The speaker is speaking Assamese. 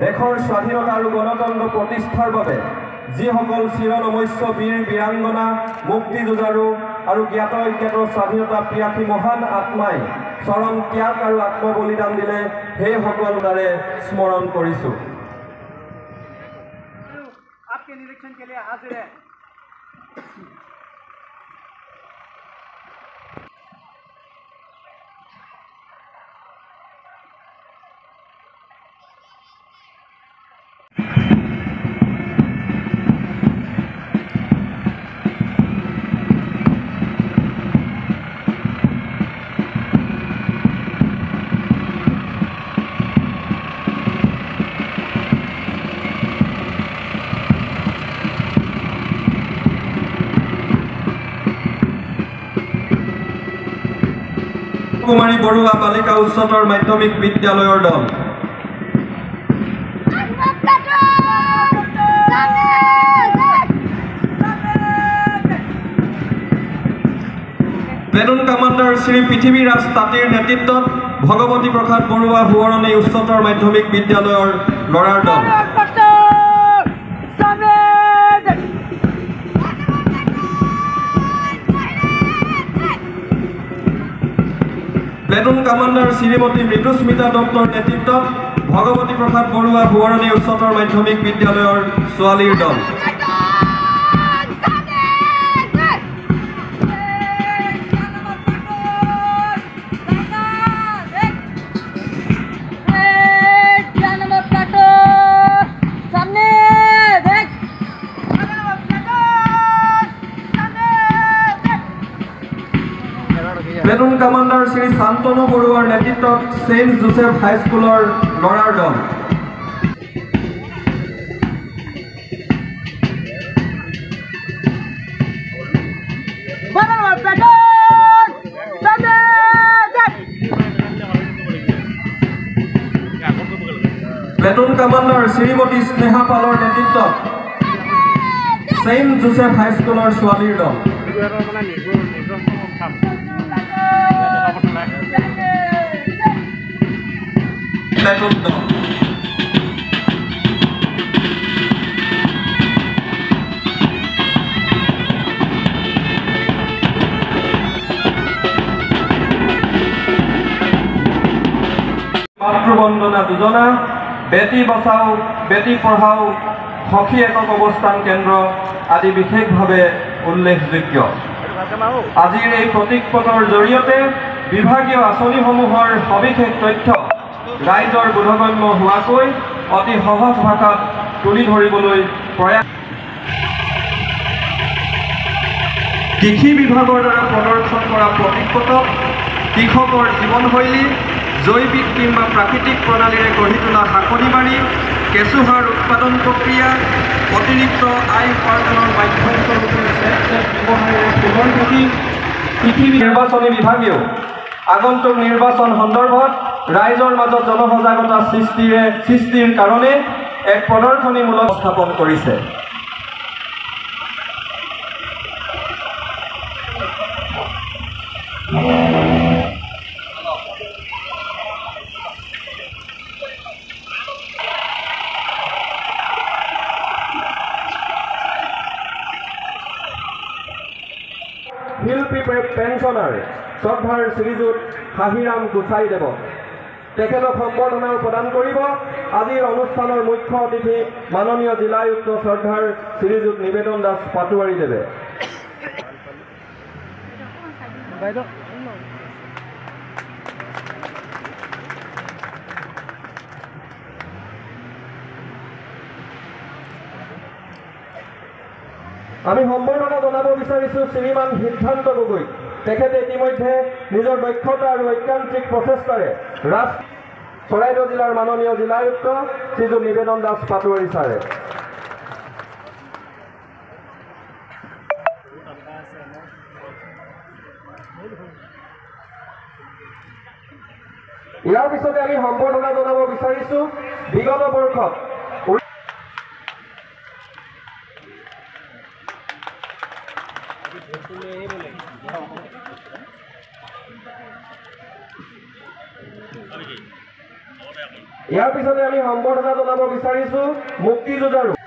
দেশৰ স্বাধীনতা আৰু গণতন্ত্ৰ প্ৰতিষ্ঠাৰ বাবে যিসকল চিৰনমস্য বীৰ বীৰাংগনা মুক্তিযুঁজাৰু আৰু জ্ঞাত অজ্ঞাত স্বাধীনতা প্ৰিয়াসী মহান আত্মাই চৰম ত্যাগ আৰু আত্মবলিদান দিলে সেই সকল দ্বাৰে স্মৰণ কৰিছোঁ। आपके निरीक्षण के लिए हाजिर है। কুমাৰী বৰুৱা বালিকা উচ্চতৰ মাধ্যমিক বিদ্যালয়ৰ দল প্লেটুন কমাণ্ডাৰ শ্ৰী পৃথিৱীৰাজ তাঁতীৰ নেতৃত্বত ভগৱতী প্ৰসাদ বৰুৱা সোঁৱৰণী উচ্চতৰ মাধ্যমিক বিদ্যালয়ৰ ল'ৰাৰ দল প্লেটুন কমাণ্ডাৰ শ্ৰীমতী মৃদুস্মিতা দত্তৰ নেতৃত্বত ভগৱতী প্ৰসাদ বৰুৱা সোঁৱৰণী উচ্চতৰ মাধ্যমিক বিদ্যালয়ৰ ছোৱালীৰ দল প্লেটুন কমাণ্ডাৰ শ্ৰী শান্তনু বৰুৱাৰ নেতৃত্বত ছেইণ্ট জোচেফ হাইস্কুলৰ ল'ৰাৰ দল প্লেটুন কমাণ্ডাৰ শ্ৰীমতী স্নেহা পালৰ নেতৃত্বত ছেইণ্ট জোচেফ হাইস্কুলৰ ছোৱালীৰ দল প্লেটুন দল মাতৃবন্দনা যোজনা বেটি বচাও বেটি পঢ়াও সখী একক অৱস্থান কেন্দ্ৰ আদি বিশেষভাৱে উল্লেখযোগ্য। আজিৰ এই প্ৰতীকপটৰ জৰিয়তে বিভাগীয় আঁচনিসমূহৰ সবিশেষ তথ্য ৰাইজৰ বোধগম্য হোৱাকৈ অতি সহজ ভাষাত তুলি ধৰিবলৈ প্ৰয়াস কৃষি বিভাগৰ দ্বাৰা প্ৰদৰ্শন কৰা প্ৰতীকপটত কৃষকৰ জীৱনশৈলী জৈৱিক কিংবা প্ৰাকৃতিক প্ৰণালীৰে গঢ়ি তোলা শাকনি বাৰী কেঁচুসাৰ উৎপাদন প্ৰক্ৰিয়া অতিৰিক্ত আয় উপাৰ্জনৰ মাধ্যমস্বৰূপে ব্যৱহাৰেৰে ফুলৰ খেতি কৃষি নিৰ্বাচনী বিভাগেও আগন্তুক নিৰ্বাচন সন্দৰ্ভত ৰাইজৰ মাজত জনসজাগতা সৃষ্টিৰ কাৰণে এক প্ৰদৰ্শনীমূলক স্থাপন কৰিছে। শিল্পী পেঞ্চনাৰ শ্ৰদ্ধাৰ শ্ৰীযুত হাহিৰাম গোসাইদেৱক তেখেতক সম্বৰ্ধনাও প্ৰদান কৰিব। আজিৰ অনুষ্ঠানৰ মুখ্য অতিথি মাননীয় জিলা আয়ুক্ত শ্ৰদ্ধাৰ শ্ৰীযুত নিবেদন দাস পাটোৱাৰীদেৱে। আমি সম্বৰ্ধনা জনাব বিচাৰিছোঁ শ্ৰীমান সিদ্ধান্ত গগৈ। তেখেতে ইতিমধ্যে নিজৰ দক্ষতা আৰু ঐকান্তিক প্ৰচেষ্টাৰে চৰাইদেউ জিলাৰ মাননীয় জিলা আয়ুক্ত শ্ৰীযুত নিবেদন দাস পাটোৱাৰী ছাৰে ইয়াৰ পিছতে আমি সম্বৰ্ধনা জনাব বিচাৰিছোঁ বিগত বৰ্ষত ইয়াৰ পিছতে আমি সম্বৰ্ধনা জনাব বিচাৰিছোঁ মুক্তিযুঁজাৰু